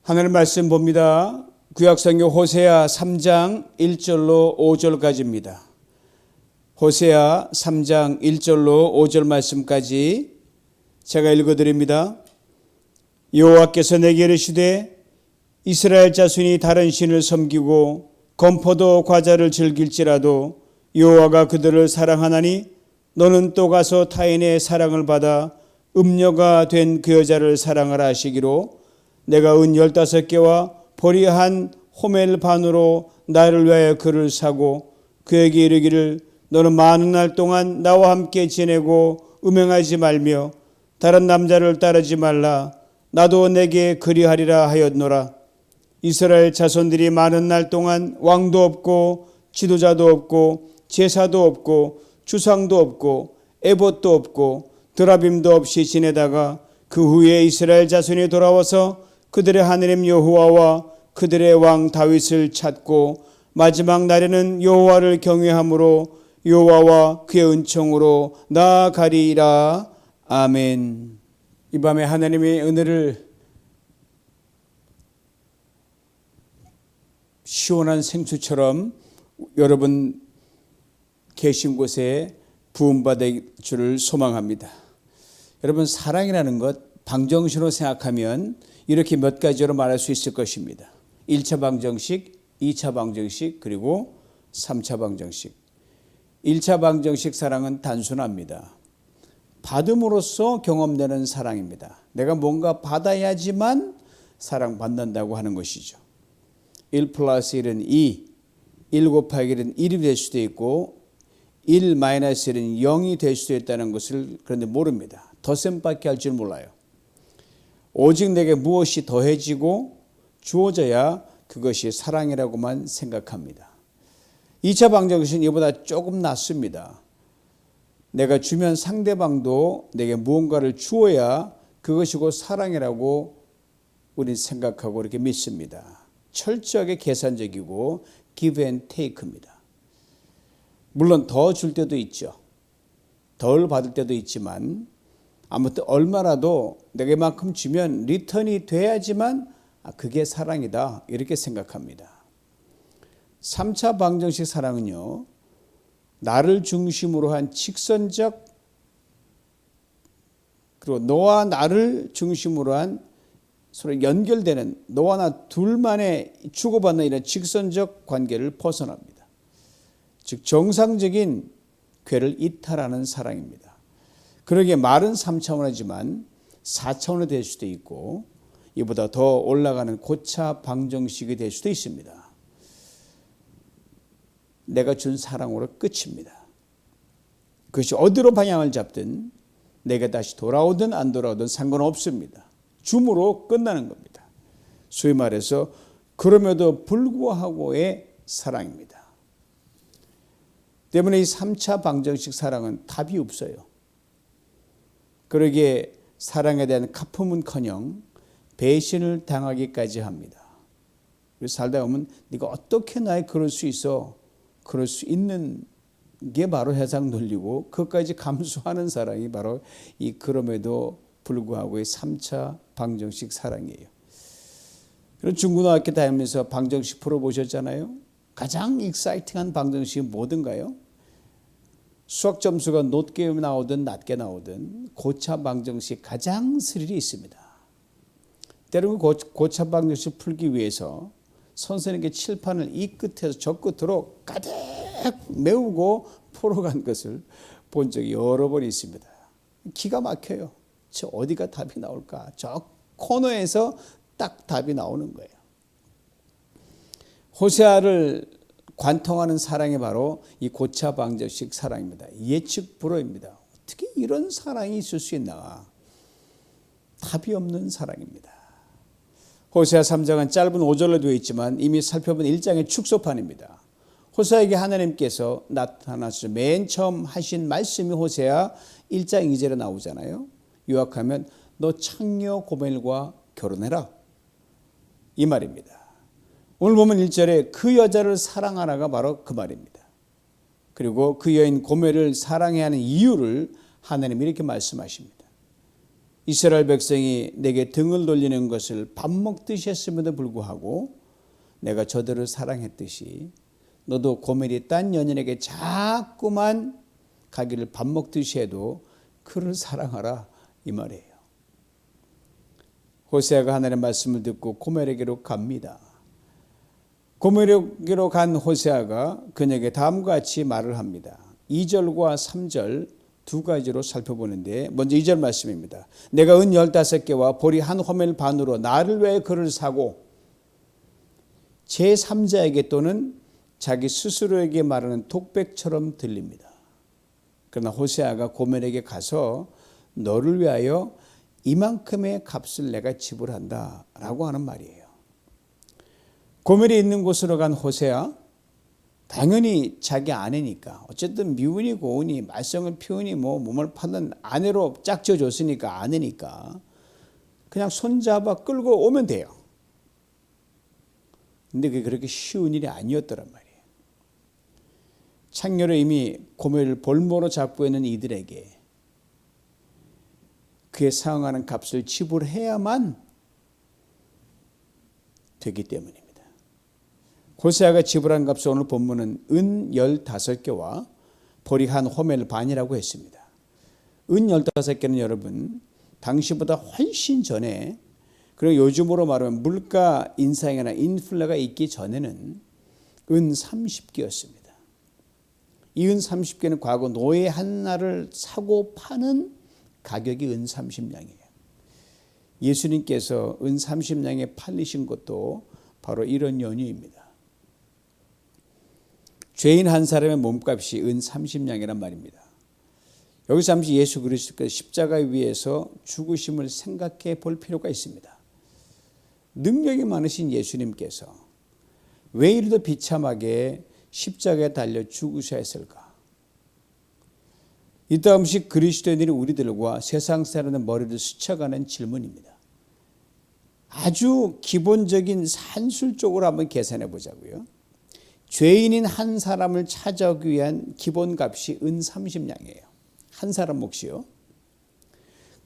하나님 말씀 봅니다. 구약성경 호세아 3장 1절로 5절까지입니다. 호세아 3장 1절로 5절 말씀까지 제가 읽어드립니다. 여호와께서 내게 이르시되 이스라엘 자손이 다른 신을 섬기고 건포도 과자를 즐길지라도 여호와가 그들을 사랑하나니 너는 또 가서 타인의 사랑을 받아 음녀가 된 그 여자를 사랑하라 하시기로 내가 은 15개와 보리 한 호멜 반으로 나를 위하여 그를 사고 그에게 이르기를 너는 많은 날 동안 나와 함께 지내고 음행하지 말며 다른 남자를 따르지 말라. 나도 내게 그리하리라 하였노라. 이스라엘 자손들이 많은 날 동안 왕도 없고 지도자도 없고 제사도 없고 주상도 없고 에봇도 없고 드라빔도 없이 지내다가 그 후에 이스라엘 자손이 돌아와서 그들의 하나님 여호와와 그들의 왕 다윗을 찾고 마지막 날에는 여호와를 경외함으로 여호와와 그의 은총으로 나아가리라. 아멘. 이 밤에 하나님의 은혜를 시원한 생수처럼 여러분 계신 곳에 부음받을 줄을 소망합니다. 여러분, 사랑이라는 것 방정식으로 생각하면 이렇게 몇 가지로 말할 수 있을 것입니다. 1차 방정식, 2차 방정식, 그리고 3차 방정식. 1차 방정식 사랑은 단순합니다. 받음으로써 경험되는 사랑입니다. 내가 뭔가 받아야지만 사랑받는다고 하는 것이죠. 1 플러스 1은 2, 1 곱하기 1은 1이 될 수도 있고 1 마이너스 1은 0이 될 수도 있다는 것을 그런데 모릅니다. 덧셈밖에 할 줄 몰라요. 오직 내게 무엇이 더해지고 주어져야 그것이 사랑이라고만 생각합니다. 2차 방정식은 이보다 조금 낫습니다. 내가 주면 상대방도 내게 무언가를 주어야 그것이 곧 사랑이라고 우리는 생각하고 이렇게 믿습니다. 철저하게 계산적이고 give and take입니다. 물론 더 줄 때도 있죠. 덜 받을 때도 있지만 아무튼 얼마라도 내게만큼 주면 리턴이 돼야지만 그게 사랑이다 이렇게 생각합니다. 3차 방정식 사랑은요, 나를 중심으로 한 직선적 그리고 너와 나를 중심으로 한 서로 연결되는 너와 나 둘만의 주고받는 이런 직선적 관계를 벗어납니다. 즉 정상적인 궤를 이탈하는 사랑입니다. 그러기에 말은 3차원이지만 4차원이 될 수도 있고 이보다 더 올라가는 고차 방정식이 될 수도 있습니다. 내가 준 사랑으로 끝입니다. 그것이 어디로 방향을 잡든 내게 다시 돌아오든 안 돌아오든 상관없습니다. 줌으로 끝나는 겁니다. 소위 말해서 그럼에도 불구하고의 사랑입니다. 때문에 이 3차 방정식 사랑은 답이 없어요. 그러기에 사랑에 대한 가품은커녕 배신을 당하기까지 합니다. 그래서 살다 보면 네가 어떻게 나에 그럴 수 있어? 그럴 수 있는 게 바로 해상 논리고 그것까지 감수하는 사랑이 바로 이 그럼에도 불구하고의 3차 방정식 사랑이에요. 그럼 중고등학교 다니면서 방정식 풀어보셨잖아요. 가장 익사이팅한 방정식이 뭐든가요? 수학 점수가 높게 나오든 낮게 나오든 고차 방정식 가장 스릴이 있습니다. 때로는 고차 방정식 풀기 위해서 선생님께 칠판을 이 끝에서 저 끝으로 가득 메우고 풀어간 것을 본 적이 여러 번 있습니다. 기가 막혀요. 저 어디가 답이 나올까? 저 코너에서 딱 답이 나오는 거예요. 호세아를 관통하는 사랑이 바로 이 고차 방정식 사랑입니다. 예측 불허입니다. 어떻게 이런 사랑이 있을 수 있나? 답이 없는 사랑입니다. 호세아 3장은 짧은 5절로 되어 있지만 이미 살펴본 1장의 축소판입니다. 호세아에게 하나님께서 나타나서 맨 처음 하신 말씀이 호세아 1장 2절에 나오잖아요. 요약하면 너 창녀 고멜과 결혼해라 이 말입니다. 오늘 보면 1절에 그 여자를 사랑하라가 바로 그 말입니다. 그리고 그 여인 고멜을 사랑해야 하는 이유를 하나님이 이렇게 말씀하십니다. 이스라엘 백성이 내게 등을 돌리는 것을 밥 먹듯이 했음에도 불구하고 내가 저들을 사랑했듯이 너도 고멜이 딴 여인에게 자꾸만 가기를 밥 먹듯이 해도 그를 사랑하라 이 말이에요. 호세아가 하나님의 말씀을 듣고 고멜에게로 갑니다. 고멜에게로 간 호세아가 그녀에게 다음과 같이 말을 합니다. 2절과 3절 두 가지로 살펴보는데 먼저 2절 말씀입니다. 내가 은 15개와 보리 한 호멜 반으로 나를 위해 그를 사고 제3자에게 또는 자기 스스로에게 말하는 독백처럼 들립니다. 그러나 호세아가 고멜에게 가서 너를 위하여 이만큼의 값을 내가 지불한다 라고 하는 말이에요. 고멜이 있는 곳으로 간 호세아, 당연히 자기 아내니까 어쨌든 미운이 고운이 말썽을 피우니 몸을 파는 아내로 짝지어줬으니까 아내니까 그냥 손잡아 끌고 오면 돼요. 근데 그게 그렇게 쉬운 일이 아니었더란 말이에요. 창녀로 이미 고멜을 볼모로 잡고 있는 이들에게 그에 상응하는 값을 지불해야만 되기 때문입니다. 호세아가 지불한 값은 오늘 본문은 은 15개와 보리 한 호멜 반이라고 했습니다. 은 15개는 여러분 당시보다 훨씬 전에, 그리고 요즘으로 말하면 물가 인상이나 인플레가 있기 전에는 은 30개였습니다. 이 은 30개는 과거 노예 하나를 사고 파는 가격이 은 30냥이에요. 예수님께서 은 30냥에 팔리신 것도 바로 이런 연유입니다. 죄인 한 사람의 몸값이 은 30냥이란 말입니다. 여기서 잠시 예수 그리스도께서 십자가 위에서 죽으심을 생각해 볼 필요가 있습니다. 능력이 많으신 예수님께서 왜 이리도 비참하게 십자가에 달려 죽으셔야 했을까? 이따금씩 그리스도인들이 우리들과 세상 사람의 머리를 스쳐가는 질문입니다. 아주 기본적인 산술적으로 한번 계산해 보자고요. 죄인인 한 사람을 찾아오기 위한 기본값이 은 30냥이에요. 한 사람 몫이요.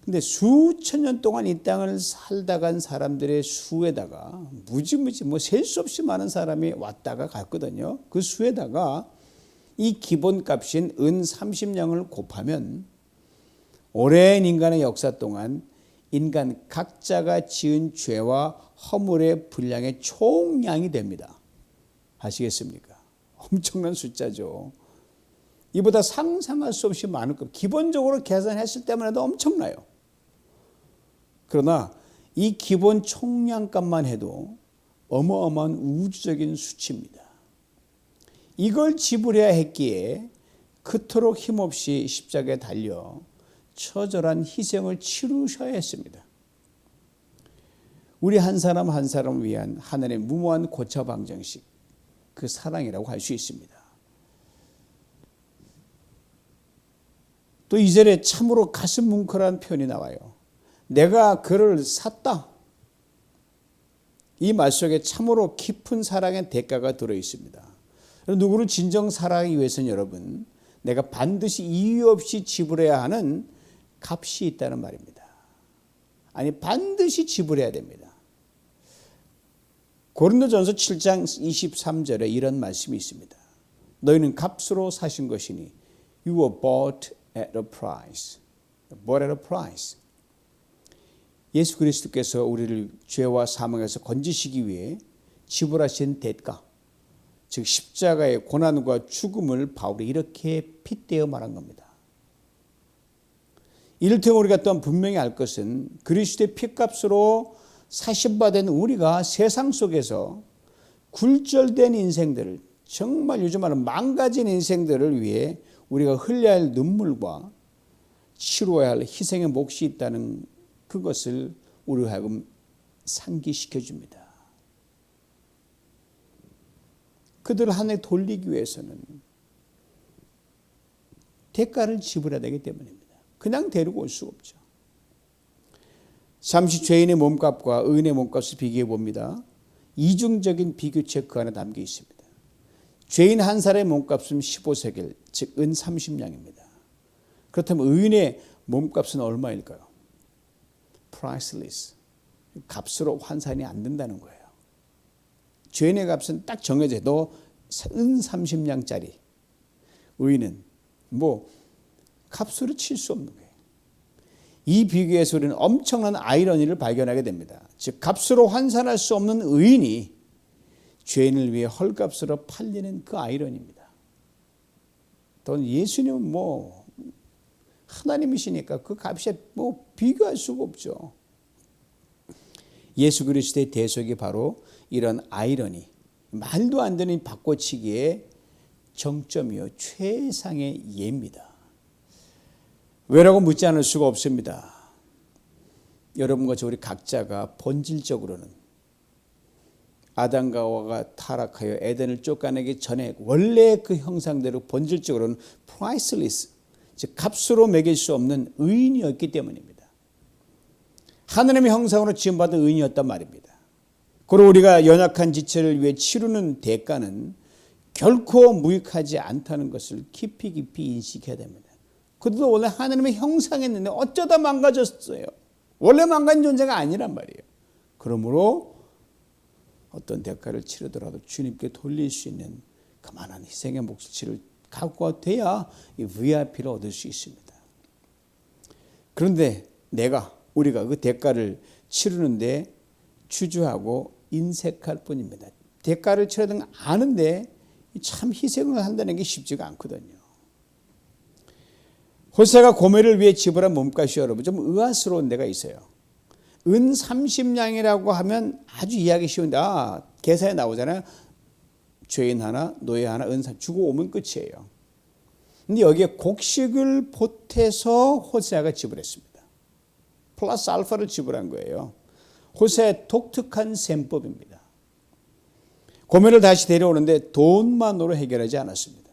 근데 수천 년 동안 이 땅을 살다 간 사람들의 수에다가 무지무지 셀 수 없이 많은 사람이 왔다가 갔거든요. 그 수에다가 이 기본값인 은 30냥을 곱하면 오랜 인간의 역사 동안 인간 각자가 지은 죄와 허물의 분량의 총량이 됩니다. 아시겠습니까? 엄청난 숫자죠. 이보다 상상할 수 없이 많을 겁니다. 기본적으로 계산했을 때만 해도 엄청나요. 그러나 이 기본 총량값만 해도 어마어마한 우주적인 수치입니다. 이걸 지불해야 했기에 그토록 힘없이 십자가에 달려 처절한 희생을 치르셔야 했습니다. 우리 한 사람 한 사람을 위한 하나님의 무모한 고차 방정식, 그 사랑이라고 할 수 있습니다. 또 2절에 참으로 가슴 뭉클한 표현이 나와요. 내가 그를 샀다. 이 말 속에 참으로 깊은 사랑의 대가가 들어 있습니다. 누구를 진정 사랑하기 위해서는 여러분, 내가 반드시 이유 없이 지불해야 하는 값이 있다는 말입니다. 아니, 반드시 지불해야 됩니다. 고린도전서 7장 23절에 이런 말씀이 있습니다. 너희는 값으로 사신 것이니 You were bought at a price. Bought at a price. 예수 그리스도께서 우리를 죄와 사망에서 건지시기 위해 지불하신 대가, 즉 십자가의 고난과 죽음을 바울이 이렇게 핏대어 말한 겁니다. 이를 통해 우리가 또한 분명히 알 것은 그리스도의 피값으로 사신받은 우리가 세상 속에서 굴절된 인생들을, 정말 요즘 말하는 망가진 인생들을 위해 우리가 흘려야 할 눈물과 치루어야 할 희생의 몫이 있다는 그것을 우리 하여금 상기시켜 줍니다. 그들을 하나에 돌리기 위해서는 대가를 지불해야 되기 때문입니다. 그냥 데리고 올 수 없죠. 잠시 죄인의 몸값과 의인의 몸값을 비교해 봅니다. 이중적인 비교책 그 안에 담겨 있습니다. 죄인 한 사람의 몸값은 15세겔, 즉 은 30냥입니다. 그렇다면 의인의 몸값은 얼마일까요? priceless. 값으로 환산이 안 된다는 거예요. 죄인의 값은 딱 정해져. 너 은 30냥짜리. 의인은 뭐 값으로 칠 수 없는 거예요. 이 비교에서 우리는 엄청난 아이러니를 발견하게 됩니다. 즉 값으로 환산할 수 없는 의인이 죄인을 위해 헐값으로 팔리는 그 아이러니입니다. 또 예수님은 뭐 하나님이시니까 그 값에 뭐 비교할 수가 없죠. 예수 그리스도의 대속이 바로 이런 아이러니, 말도 안 되는 바꿔치기의 정점이요 최상의 예입니다. 왜라고 묻지 않을 수가 없습니다. 여러분과 저 우리 각자가 본질적으로는 아담과 하와가 타락하여 에덴을 쫓아내기 전에 원래 그 형상대로 본질적으로는 priceless, 즉 값으로 매길 수 없는 의인이었기 때문입니다. 하나님의 형상으로 지음받은 의인이었단 말입니다. 그리고 우리가 연약한 지체를 위해 치르는 대가는 결코 무익하지 않다는 것을 깊이 인식해야 됩니다. 그들도 원래 하나님의 형상이었는데 어쩌다 망가졌어요. 원래 망가진 존재가 아니란 말이에요. 그러므로 어떤 대가를 치르더라도 주님께 돌릴 수 있는 그만한 희생의 몫을 갖고 돼야 이 VIP를 얻을 수 있습니다. 그런데 우리가 그 대가를 치르는데 주저하고 인색할 뿐입니다. 대가를 치러야 되는 거 아는데 참 희생을 한다는 게 쉽지가 않거든요. 호세아가 고멜을 위해 지불한 몸값이 여러분 좀 의아스러운 데가 있어요. 은 30냥이라고 하면 아주 이해하기 쉬운데 계산에 나오잖아요. 죄인 하나, 노예 하나, 은 3 주고 오면 끝이에요. 근데 여기에 곡식을 보태서 호세아가 지불했습니다. 플러스 알파를 지불한 거예요. 호세아의 독특한 셈법입니다. 고멜을 다시 데려오는데 돈만으로 해결하지 않았습니다.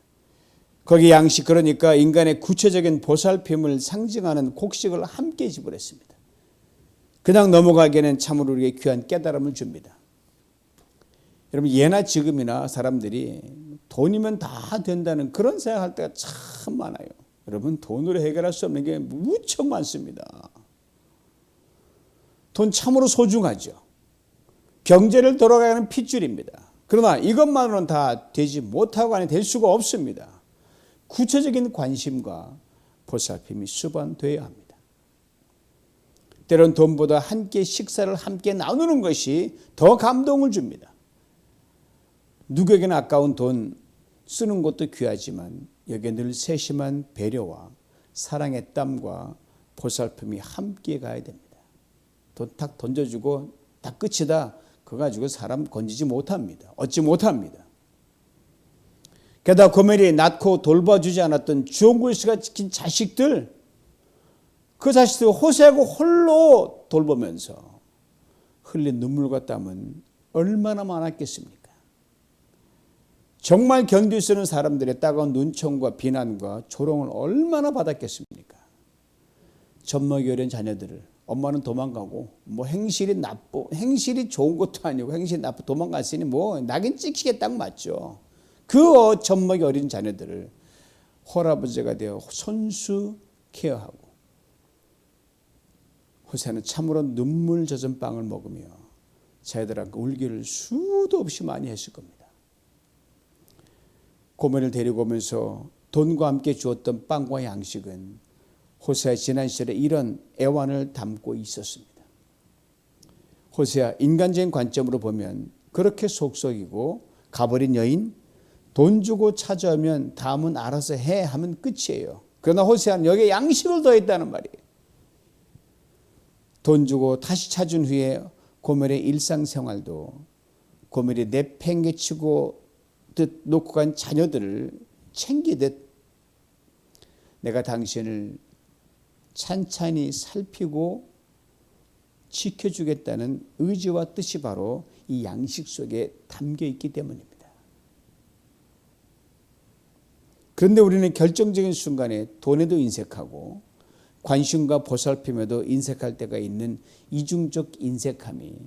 거기 양식, 그러니까 인간의 구체적인 보살핌을 상징하는 곡식을 함께 지불했습니다. 그냥 넘어가기에는 참으로 우리에게 귀한 깨달음을 줍니다. 여러분 예나 지금이나 사람들이 돈이면 다 된다는 그런 생각할 때가 참 많아요. 여러분 돈으로 해결할 수 없는 게 무척 많습니다. 돈 참으로 소중하죠. 경제를 돌아가는 핏줄입니다. 그러나 이것만으로는 다 되지 못하고 아니 될 수가 없습니다. 구체적인 관심과 보살핌이 수반되어야 합니다. 때론 돈보다 함께 식사를 함께 나누는 것이 더 감동을 줍니다. 누구에게나 아까운 돈 쓰는 것도 귀하지만 여기에 늘 세심한 배려와 사랑의 땀과 보살핌이 함께 가야 됩니다. 돈 탁 던져주고 다 끝이다. 그거 가지고 사람 건지지 못합니다. 얻지 못합니다. 게다가 고멜이 낳고 돌봐주지 않았던 주홍글씨가 지킨 자식들, 그 자식들 호세아가 홀로 돌보면서 흘린 눈물과 땀은 얼마나 많았겠습니까? 정말 견딜 수 없는 사람들의 따가운 눈총과 비난과 조롱을 얼마나 받았겠습니까? 젖먹이 어린 자녀들을 엄마는 도망가고 뭐 행실이 좋은 것도 아니고 행실이 나쁘 도망갔으니 뭐 낙인 찍히겠다고 맞죠. 그 젖먹이 어린 자녀들을 홀아버지가 되어 손수 케어하고 호세아는 참으로 눈물 젖은 빵을 먹으며 자기들한테 울기를 수도 없이 많이 했을 겁니다. 고멜을 데리고 오면서 돈과 함께 주었던 빵과 양식은 호세아 지난 시절에 이런 애환을 담고 있었습니다. 호세아 인간적인 관점으로 보면 그렇게 속썩이고 가버린 여인, 돈 주고 찾아오면 다음은 알아서 해 하면 끝이에요. 그러나 호세아는 여기에 양식을 더했다는 말이에요. 돈 주고 다시 찾은 후에 고멜의 일상생활도 고멜이 내팽개치고 듯 놓고 간 자녀들을 챙기듯 내가 당신을 찬찬히 살피고 지켜주겠다는 의지와 뜻이 바로 이 양식 속에 담겨 있기 때문입니다. 그런데 우리는 결정적인 순간에 돈에도 인색하고 관심과 보살핌에도 인색할 때가 있는 이중적 인색함이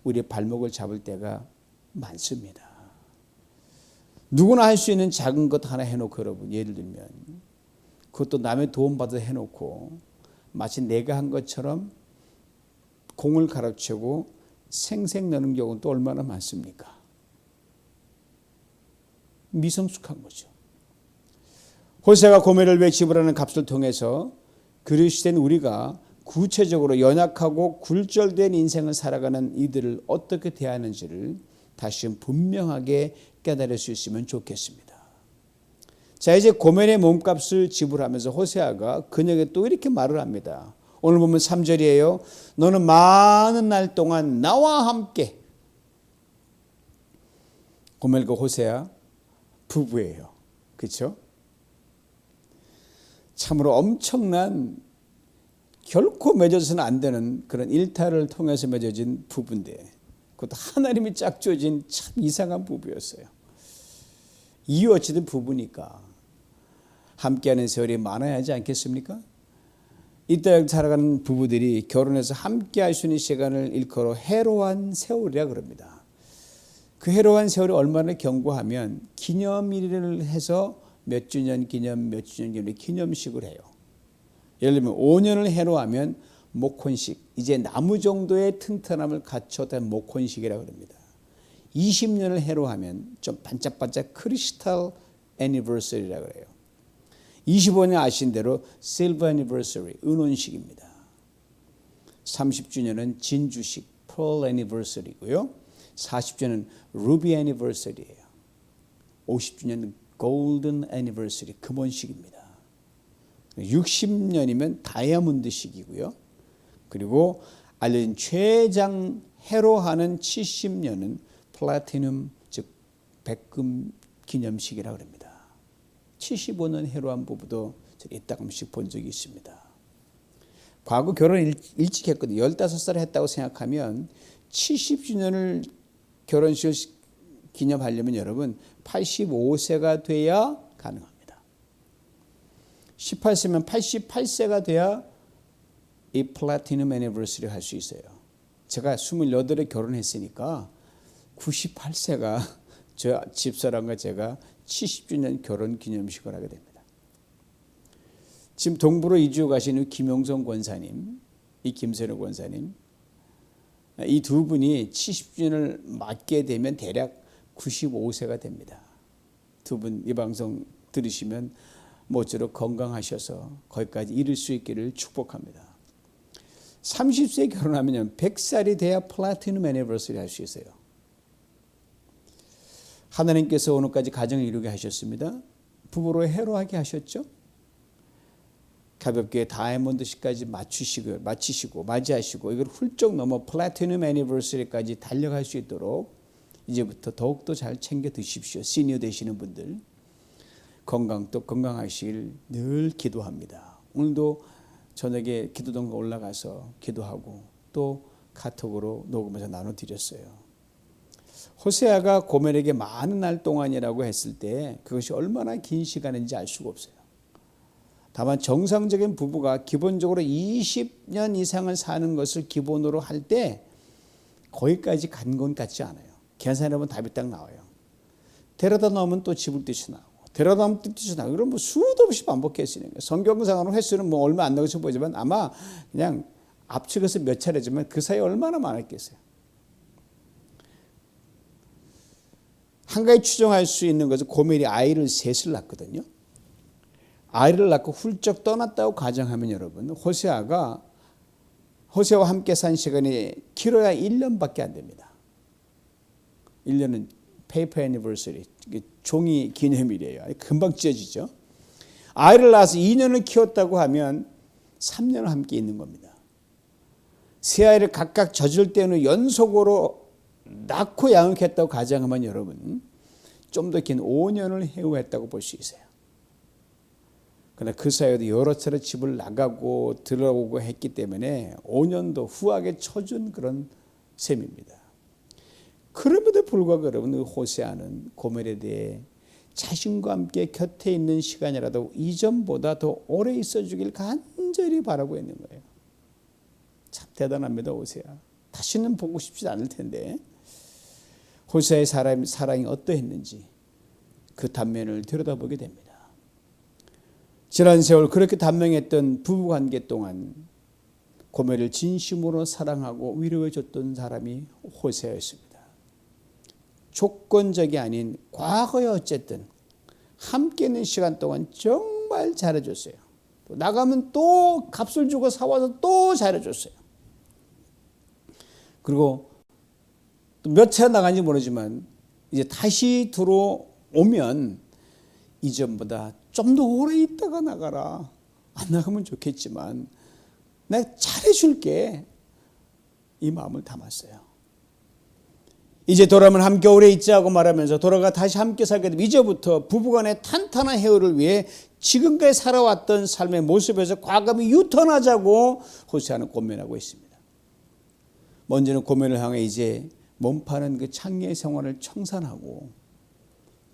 우리의 발목을 잡을 때가 많습니다. 누구나 할 수 있는 작은 것 하나 해놓고 여러분 예를 들면 그것도 남의 도움받아 해놓고 마치 내가 한 것처럼 공을 가로채고 생색 내는 경우는 또 얼마나 많습니까? 미성숙한 거죠. 호세아가 고멜을 위해 지불하는 값을 통해서 그리스도인 우리가 구체적으로 연약하고 굴절된 인생을 살아가는 이들을 어떻게 대하는지를 다시 분명하게 깨달을 수 있으면 좋겠습니다. 자, 이제 고멜의 몸값을 지불하면서 호세아가 그녀에게 또 이렇게 말을 합니다. 오늘 보면 3절이에요. 너는 많은 날 동안 나와 함께. 고멜과 호세아 부부예요. 그렇죠? 참으로 엄청난 결코 맺어서는 안 되는 그런 일탈을 통해서 맺어진 부부인데 그것도 하나님이 짝지어진 참 이상한 부부였어요. 이유 어찌든 부부니까 함께하는 세월이 많아야 하지 않겠습니까? 이때 살아가는 부부들이 결혼해서 함께할 수 있는 시간을 일컬어 해로한 세월이라 그럽니다. 그 해로한 세월이 얼마나 견고하면 기념일을 해서 몇 주년 기념 기념식을 해요. 예를 들면 5년을 해로하면 목혼식, 이제 나무 정도의 튼튼함을 갖췄던 목혼식이라고 합니다. 20년을 해로하면 좀 반짝반짝 크리스탈 애니버서리라고 해요. 25년 아신 대로 실버 애니버서리, 은혼식입니다. 30주년은 진주식, 펄 애니버서리고요. 40주년은 루비 애니버서리예요. 50주년은 골든 애니버서리, 금혼식입니다. 60년이면 다이아몬드식이고요. 그리고 알려진 최장 해로하는 70년은 플래티넘, 즉 백금 기념식이라고 합니다. 75년 해로한 부부도 이따금씩 본 적이 있습니다. 과거 결혼 일찍 했거든요. 15살에 했다고 생각하면 70주년을 결혼식 기념하려면 여러분 85세가 돼야 가능합니다. 18세면 88세가 돼야 이 플래티넘 애니버서리를 할 수 있어요. 제가 28에 결혼했으니까 98세가 저 집사람과 제가 70주년 결혼 기념식을 하게 됩니다. 지금 동부로 이주 가신 김용성 권사님, 이 김세로 권사님, 이 두 분이 70주년을 맞게 되면 대략 95세가 됩니다. 두 분 이 방송 들으시면 모쪼록 건강하셔서 거기까지 이룰 수 있기를 축복합니다. 30세에 결혼하면 100살이 돼야 플래티넘 애니버서리 할 수 있어요. 하나님께서 오늘까지 가정을 이루게 하셨습니다. 부부로 해로하게 하셨죠. 가볍게 다이아몬드식까지 마치시고 맞이하시고 이걸 훌쩍 넘어 플래티넘 애니버서리까지 달려갈 수 있도록 이제부터 더욱더 잘 챙겨 드십시오. 시니어 되시는 분들 또 건강하시길 늘 기도합니다. 오늘도 저녁에 기도동가 올라가서 기도하고 또 카톡으로 녹음해서 나눠드렸어요. 호세아가 고멜에게 많은 날 동안이라고 했을 때 그것이 얼마나 긴 시간인지 알 수가 없어요. 다만 정상적인 부부가 기본적으로 20년 이상을 사는 것을 기본으로 할 때 거기까지 간 건 같지 않아요. 계산해보면 답이 딱 나와요. 데려다 놓으면 또 집을 뛰쳐나오고 데려다 놓으면 또 뛰쳐나오고 그럼 뭐 수도 없이 반복했으니까 성경상으로 횟수는 뭐 얼마 안 나가서 보지만 아마 그냥 압축해서 몇 차례지만 그 사이에 얼마나 많았겠어요. 한 가지 추정할 수 있는 것은 고멜이 아이를 셋을 낳거든요. 아이를 낳고 훌쩍 떠났다고 가정하면 여러분 호세아와 함께 산 시간이 길어야 1년밖에 안 됩니다. 1년은 페이퍼 애니버서리, 종이 기념일이에요. 금방 찢어지죠. 아이를 낳아서 2년을 키웠다고 하면 3년을 함께 있는 겁니다. 세 아이를 각각 젖을 때는 연속으로 낳고 양육했다고 가정하면 여러분 좀 더 긴 5년을 해오했다고 볼 수 있어요. 그러나 그 사이에도 여러 차례 집을 나가고 들어오고 했기 때문에 5년도 후하게 쳐준 그런 셈입니다. 그럼에도 불구하고 여러분 호세아는 고멜에 대해 자신과 함께 곁에 있는 시간이라도 이전보다 더 오래 있어주길 간절히 바라고 있는 거예요. 참 대단합니다. 호세아. 다시는 보고 싶지 않을 텐데 호세아의 사랑이 어떠했는지 그 단면을 들여다보게 됩니다. 지난 세월 그렇게 단명했던 부부관계 동안 고멜을 진심으로 사랑하고 위로해 줬던 사람이 호세아였습니다. 조건적이 아닌 과거에 어쨌든 함께 있는 시간 동안 정말 잘해줬어요. 또 나가면 또 값을 주고 사와서 또 잘해줬어요. 그리고 또 몇 차례 나간지 모르지만 이제 다시 들어오면 이전보다 좀 더 오래 있다가 나가라. 안 나가면 좋겠지만 내가 잘해줄게. 이 마음을 담았어요. 이제 돌아오면 함께 오래 있자 하고 말하면서 돌아가 다시 함께 살게 되면 이제부터 부부간의 탄탄한 헤어를 위해 지금까지 살아왔던 삶의 모습에서 과감히 유턴하자고 호세아는 권면하고 있습니다. 먼저는 고멜을 향해 이제 몸파는 그 창녀의 생활을 청산하고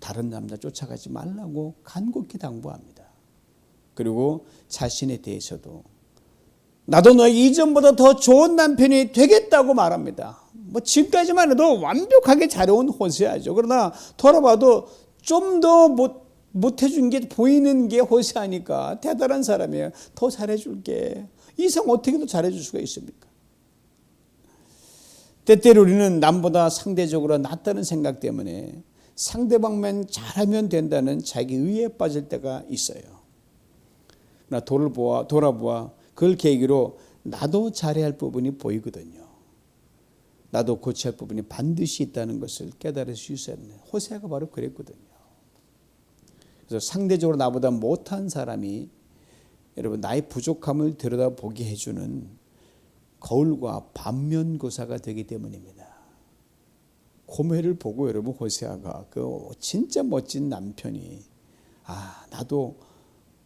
다른 남자 쫓아가지 말라고 간곡히 당부합니다. 그리고 자신에 대해서도 나도 너에게 이전보다 더 좋은 남편이 되겠다고 말합니다. 뭐 지금까지만 해도 완벽하게 잘해온 호세아죠. 그러나 돌아봐도 좀 더 못해준 게 보이는 게 호세아니까 대단한 사람이에요. 더 잘해줄게. 이상 어떻게 더 잘해줄 수가 있습니까? 때때로 우리는 남보다 상대적으로 낫다는 생각 때문에 상대방만 잘하면 된다는 자기 의에 빠질 때가 있어요. 나 돌아보아 그걸 계기로 나도 잘해야 할 부분이 보이거든요. 나도 고쳐야 할 부분이 반드시 있다는 것을 깨달을 수 있었네. 호세아가 바로 그랬거든요. 그래서 상대적으로 나보다 못한 사람이 여러분 나의 부족함을 들여다보게 해주는 거울과 반면교사가 되기 때문입니다. 고멜을 보고 여러분 호세아가 그 진짜 멋진 남편이 나도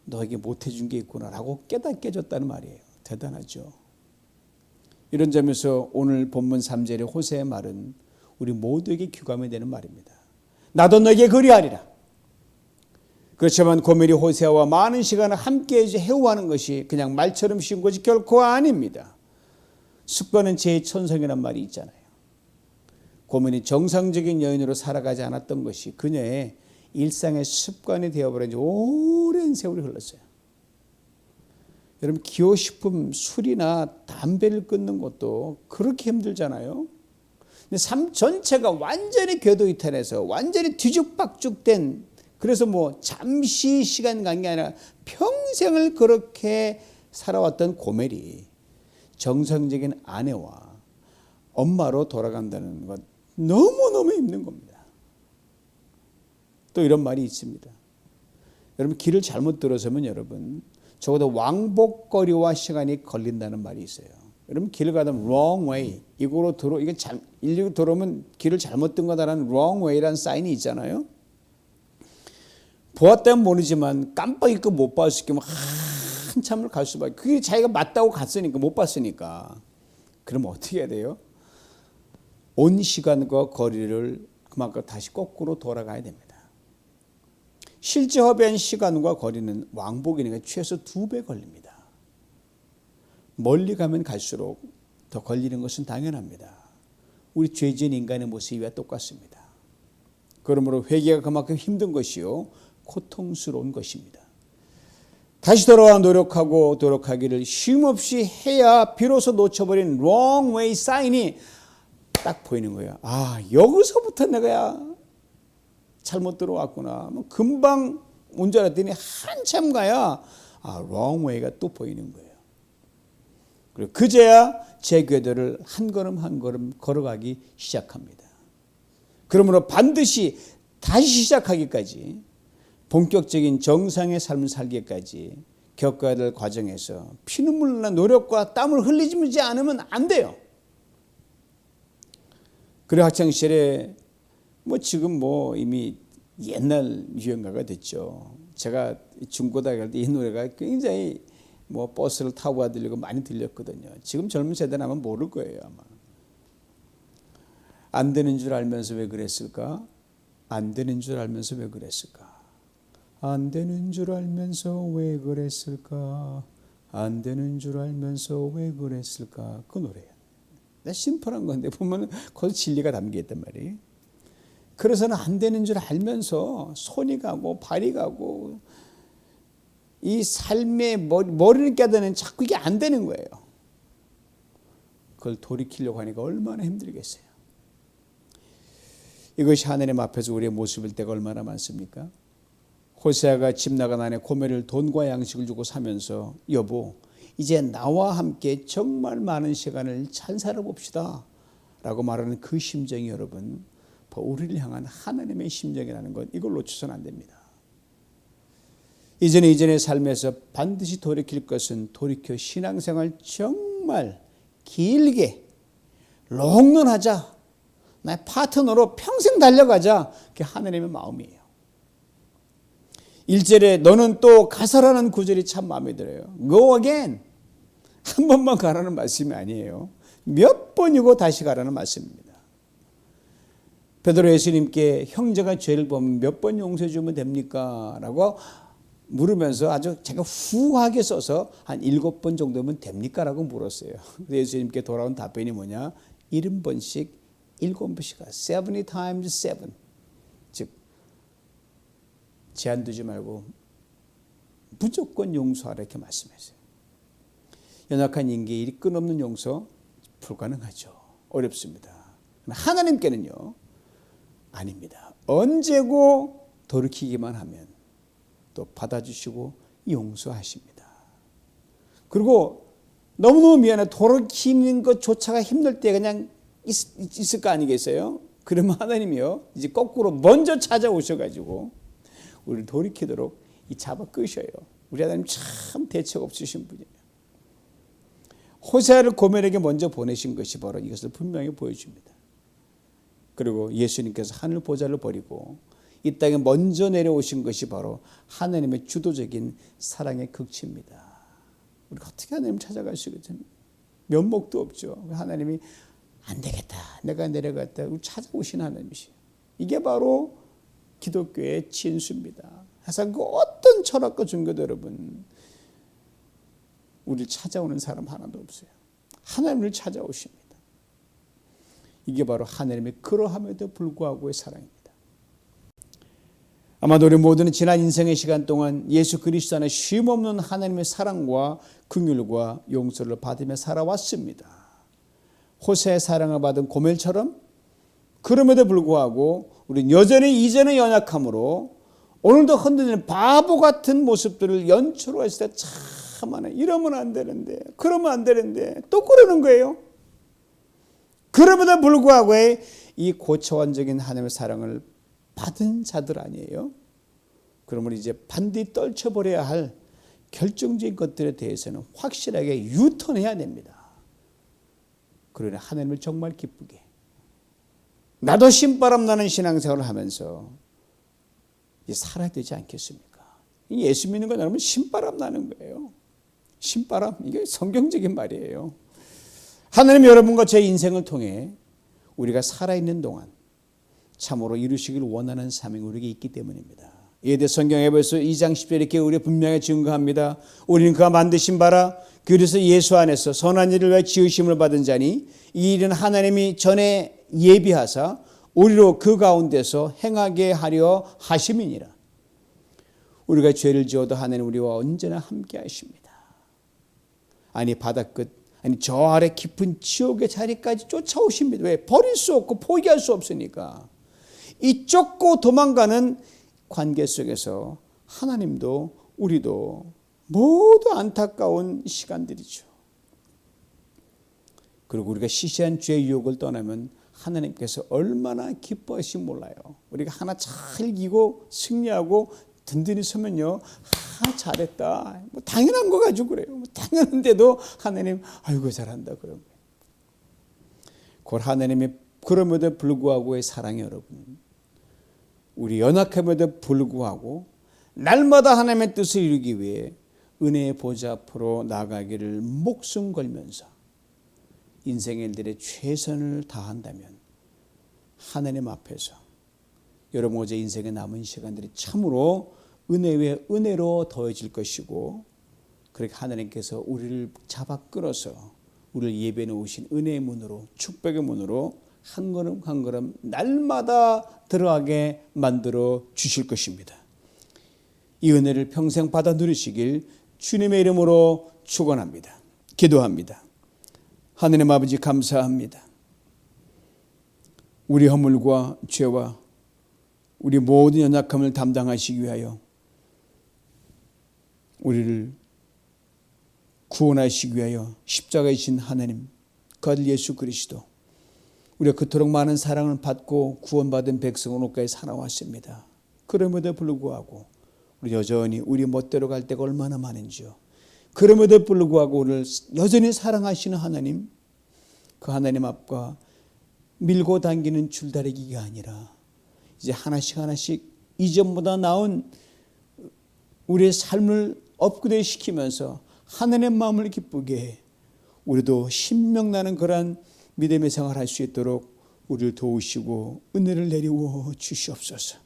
너에게 못해준 게 있구나라고 깨닫게 해줬다는 말이에요. 대단하죠. 이런 점에서 오늘 본문 3절의 호세의 말은 우리 모두에게 귀감이 되는 말입니다. 나도 너에게 그리하리라. 그렇지만 고멜이 호세아와 많은 시간을 함께 해오하는 것이 그냥 말처럼 쉬운 것이 결코 아닙니다. 습관은 제 천성이란 말이 있잖아요. 고멜이 정상적인 여인으로 살아가지 않았던 것이 그녀의 일상의 습관이 되어버린 지 오랜 세월이 흘렀어요. 여러분 기호식품 술이나 담배를 끊는 것도 그렇게 힘들잖아요. 근데 삶 전체가 완전히 궤도이탈해서 완전히 뒤죽박죽된 그래서 뭐 잠시 시간 간 게 아니라 평생을 그렇게 살아왔던 고멜이 정상적인 아내와 엄마로 돌아간다는 것 너무너무 힘든 겁니다. 또 이런 말이 있습니다. 여러분 길을 잘못 들어서면 여러분 적어도 왕복거리와 시간이 걸린다는 말이 있어요. 여러분 길을 가다 wrong way 이거로 일리로 들어오면 길을 잘못 든 거다라는 wrong way라는 사인이 있잖아요. 보았다면 모르지만 깜빡 잊고 못 봤을 경우 한참을 갈 수밖에. 그게 자기가 맞다고 갔으니까 못 봤으니까. 그럼 어떻게 해야 돼요? 온 시간과 거리를 그만큼 다시 거꾸로 돌아가야 됩니다. 실제 허비한 시간과 거리는 왕복이니까 최소 2배 걸립니다. 멀리 가면 갈수록 더 걸리는 것은 당연합니다. 우리 죄지은 인간의 모습이와 똑같습니다. 그러므로 회개가 그만큼 힘든 것이요 고통스러운 것입니다. 다시 돌아와 노력하기를 쉼없이 해야 비로소 놓쳐버린 wrong way 사인이 딱 보이는 거예요. 여기서부터 내가 잘못 들어왔구나. 금방 온 줄 알았더니 한참 가야 wrong way가 또 보이는 거예요. 그리고 그제야 제 궤도를 한 걸음 한 걸음 걸어가기 시작합니다. 그러므로 반드시 다시 시작하기까지 본격적인 정상의 삶을 살기까지 겪어야 될 과정에서 피눈물나 노력과 땀을 흘리지 않으면 안 돼요. 그래 학창시절에 지금 이미 옛날 유행가가 됐죠. 제가 중고등학교 갈 때 이 노래가 굉장히 버스를 타고 가들리고 많이 들렸거든요. 지금 젊은 세대는 아마 모를 거예요. 아마. 안 되는 줄 알면서 왜 그랬을까? 안 되는 줄 알면서 왜 그랬을까? 안 되는 줄 알면서 왜 그랬을까? 안 되는 줄 알면서 왜 그랬을까? 그 노래예요. 심플한 건데 보면 거기서 진리가 담겨있단 말이에요. 그래서는 안 되는 줄 알면서 손이 가고 발이 가고 이 삶의 머리를 깨닫는 자꾸 이게 안 되는 거예요. 그걸 돌이키려고 하니까 얼마나 힘들겠어요. 이것이 하나님 앞에서 우리의 모습일 때가 얼마나 많습니까? 호세아가 집 나간 아내 고멜을 돈과 양식을 주고 사면서 여보 이제 나와 함께 정말 많은 시간을 잘 살아봅시다 라고 말하는 그 심정이 여러분 우리를 향한 하나님의 심정이라는 것 이걸 놓쳐서는 안 됩니다. 이전의 삶에서 반드시 돌이킬 것은 돌이켜 신앙생활 정말 길게 롱런하자 나의 파트너로 평생 달려가자 그게 하나님의 마음이에요. 1절에 너는 또 가서라는 구절이 참 마음에 들어요. Go again. 한 번만 가라는 말씀이 아니에요. 몇 번이고 다시 가라는 말씀입니다. 베드로 예수님께 형제가 죄를 보면 몇 번 용서해 주면 됩니까? 라고 물으면서 아주 제가 후하게 써서 한 7번 정도면 됩니까? 라고 물었어요. 예수님께 돌아온 답변이 뭐냐? 70번씩 7번씩 70 times 7. 즉 제한 두지 말고 무조건 용서하라 이렇게 말씀했어요. 연약한 인기에 이 끝없는 용서 불가능하죠. 어렵습니다. 하나님께는요. 아닙니다. 언제고 돌이키기만 하면 또 받아주시고 용서하십니다. 그리고 너무너무 미안해 돌이키는 것조차가 힘들 때 그냥 있을 거 아니겠어요? 그러면 하나님이요 이제 거꾸로 먼저 찾아오셔가지고 우리를 돌이키도록 잡아 끄셔요. 우리 하나님 참 대책 없으신 분이에요. 호세아를 고멜에게 먼저 보내신 것이 바로 이것을 분명히 보여줍니다. 그리고 예수님께서 하늘 보좌를 버리고 이 땅에 먼저 내려오신 것이 바로 하나님의 주도적인 사랑의 극치입니다. 우리가 어떻게 하나님 찾아갈 수 있겠습니까? 면목도 없죠. 하나님이 안 되겠다. 내가 내려갔다. 찾아오신 하나님이시에요. 이게 바로 기독교의 진수입니다. 항상 그 어떤 철학과 종교도 여러분 우리를 찾아오는 사람 하나도 없어요. 하나님을 찾아오십니다. 이게 바로 하나님의 그러함에도 불구하고의 사랑입니다. 아마도 우리 모두는 지난 인생의 시간 동안 예수 그리스도 안에 쉼없는 하나님의 사랑과 긍휼과 용서를 받으며 살아왔습니다. 호세의 사랑을 받은 고멜처럼 그럼에도 불구하고 우리는 여전히 이전의 연약함으로 오늘도 흔들리는 바보 같은 모습들을 연출했을 때 참 많아요. 이러면 안 되는데 그러면 안 되는데 또 그러는 거예요. 그럼에도 불구하고 이 고차원적인 하나님의 사랑을 받은 자들 아니에요. 그러면 이제 반드시 떨쳐버려야 할 결정적인 것들에 대해서는 확실하게 유턴해야 됩니다. 그러나 하나님을 정말 기쁘게 나도 신바람 나는 신앙생활을 하면서 살아야 되지 않겠습니까? 예수 믿는 건 여러분 신바람 나는 거예요. 신바람 이게 성경적인 말이에요. 하나님 여러분과 제 인생을 통해 우리가 살아있는 동안 참으로 이루시길 원하는 사명이 우리에게 있기 때문입니다. 이에 대해 성경 에베소 2장 10절에 이렇게 우리 분명히 증거합니다. 우리는 그가 만드신 바라 그래서 예수 안에서 선한 일을 위해 지으심을 받은 자니 이 일은 하나님이 전에 예비하사 우리로 그 가운데서 행하게 하려 하심이니라. 우리가 죄를 지어도 하나님 우리와 언제나 함께 하십니다. 아니 바다끝 아니 저 아래 깊은 지옥의 자리까지 쫓아오십니다. 왜? 버릴 수 없고 포기할 수 없으니까. 이 쫓고 도망가는 관계 속에서 하나님도 우리도 모두 안타까운 시간들이죠. 그리고 우리가 시시한 죄의 유혹을 떠나면 하나님께서 얼마나 기뻐하시지 몰라요. 우리가 하나 잘 이기고 승리하고 든든히 서면요. 잘했다. 뭐 당연한 거 가지고 그래요. 뭐 당연한데도 하나님 아이고 잘한다 그러면. 그 하나님의 그럼에도 불구하고의 사랑이 여러분. 우리 연약함에도 불구하고 날마다 하나님의 뜻을 이루기 위해 은혜의 보좌 앞으로 나가기를 목숨 걸면서 인생의 일들에 최선을 다한다면 하나님 앞에서 여러분 어제 인생에 남은 시간들이 참으로 은혜 위에 은혜로 더해질 것이고 그렇게 하나님께서 우리를 잡아 끌어서 우리를 예배해 놓으신 은혜의 문으로 축복의 문으로 한 걸음 한 걸음 날마다 들어가게 만들어 주실 것입니다. 이 은혜를 평생 받아 누리시길 주님의 이름으로 축원합니다. 기도합니다. 하느님 아버지 감사합니다. 우리 허물과 죄와 우리 모든 연약함을 담당하시기 위하여 우리를 구원하시기 위하여 십자가에 진 하나님, 그 아들 예수 그리스도, 우리가 그토록 많은 사랑을 받고 구원받은 백성은 오늘까지 살아왔습니다. 그럼에도 불구하고 우리 여전히 우리 멋대로 갈 때가 얼마나 많은지요. 그럼에도 불구하고 우리를 여전히 사랑하시는 하나님, 그 하나님 앞과 밀고 당기는 줄다리기가 아니라 이제 하나씩 하나씩 이전보다 나은 우리의 삶을 업그레이드 시키면서 하나님의 마음을 기쁘게 해 우리도 신명나는 그러한 믿음의 생활을 할 수 있도록 우리를 도우시고 은혜를 내리워 주시옵소서.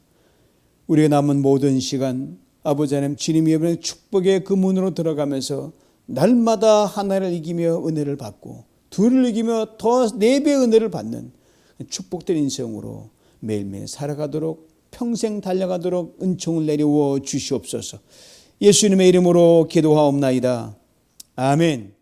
우리가 남은 모든 시간 아버지 하나님 주님이 여러분의 축복의 그 문으로 들어가면서 날마다 하나를 이기며 은혜를 받고 둘을 이기며 더 4배의 은혜를 받는 축복된 인생으로 매일매일 살아가도록 평생 달려가도록 은총을 내리워 주시옵소서. 예수님의 이름으로 기도하옵나이다. 아멘.